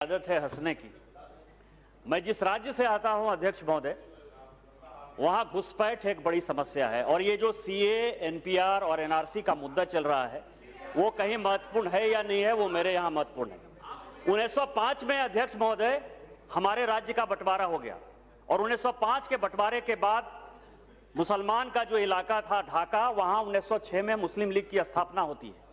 आदत है हंसने की। मैं जिस राज्य से आता हूं अध्यक्ष महोदय, वहां घुसपैठ एक बड़ी समस्या है और ये जो सीए, एनपीआर और एनआरसी का मुद्दा चल रहा है वो कहीं महत्वपूर्ण है या नहीं है, वो मेरे यहां महत्वपूर्ण है। 1905 में अध्यक्ष महोदय हमारे राज्य का बंटवारा हो गया और 1905 के बंटवारे के बाद मुसलमान का जो इलाका था ढाका, वहां 1906 में मुस्लिम लीग की स्थापना होती है।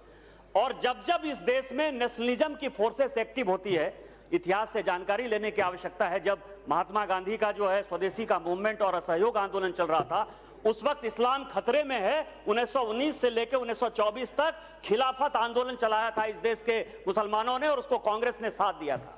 और जब जब इस देश में नेशनलिज्म की फोर्सेस एक्टिव होती है, इतिहास से जानकारी लेने की आवश्यकता है। जब महात्मा गांधी का जो है स्वदेशी का मूवमेंट और असहयोग आंदोलन चल रहा था, उस वक्त इस्लाम खतरे में है। 1919 से लेकर 1924 तक खिलाफत आंदोलन चलाया था इस देश के मुसलमानों ने और उसको कांग्रेस ने साथ दिया था।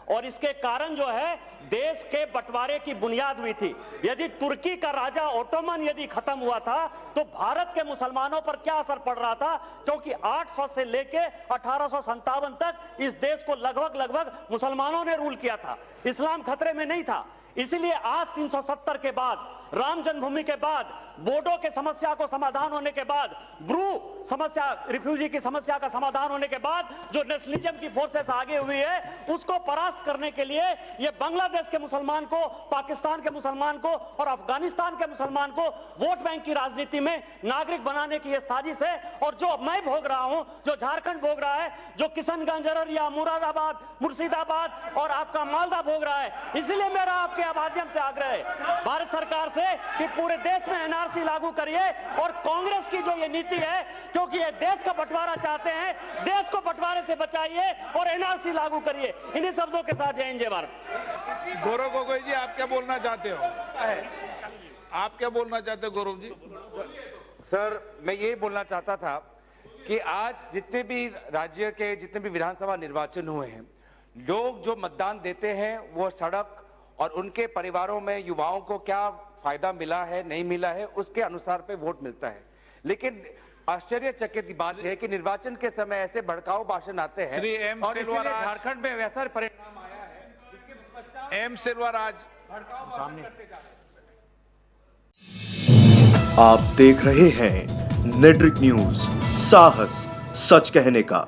और इसके कारण जो है देश के बंटवारे की बुनियाद हुई थी। यदि तुर्की का राजा ओटोमन यदि खत्म हुआ था तो भारत के मुसलमानों पर क्या असर पड़ रहा था, क्योंकि 800 से लेके 1857 तक इस देश को लगभग मुसलमानों ने रूल किया था। इस्लाम खतरे में नहीं था। इसलिए आज 370 के बाद, राम जन्मभूमि के बाद, बोडो के समस्या को समाधान होने के बाद, ब्रू समस्या, रिफ्यूजी की समस्या का समाधान होने के बाद जो नेशनलिज्म की फोर्सेस आगे हुई है, उसको परास्त करने के लिए ये बांग्लादेश के मुसलमान को, पाकिस्तान के मुसलमान को और अफगानिस्तान के मुसलमान को वोट बैंक की राजनीति में नागरिक बनाने की ये साजिश है। और जो मैं भोग रहा हूं, जो झारखंड भोग रहा है, जो किशनगंज, अररिया, मुरादाबाद, मुर्शिदाबाद और आपका मालदा भोग रहा है। इसलिए मेरा आपके माध्यम से आग्रह है भारत सरकार से कि पूरे देश में एनआरसी लागू करिए और कांग्रेस की जो ये नीति है, क्योंकि ये देश का बंटवारा चाहते हैं, देश को बंटवारे से बचाइए और एनआरसी लागू करिए। इन्हीं शब्दों के साथ जय हिंद, जय भारत। गौरव गोगोई जी, आप क्या बोलना चाहते हो? आप क्या बोलना चाहते हो गौरव जी? सर, मैं यही बोलना चाहता था कि आज जितने भी राज्य के जितने भी विधानसभा निर्वाचन हुए हैं, लोग जो मतदान देते हैं वो सड़क और उनके परिवारों में युवाओं को क्या फायदा मिला है, नहीं मिला है, उसके अनुसार पे वोट मिलता है। लेकिन आश्चर्यचकित बात है कि निर्वाचन के समय ऐसे भड़काऊ भाषण आते हैं और इसलिए झारखंड में वैसा परिणाम आया है। इसके पश्चात एम सेल्वराज भड़काऊ भाषण करते जा रहे हैं। आप देख रहे हैं नेट्रिक न्यूज, साहस सच कहने का।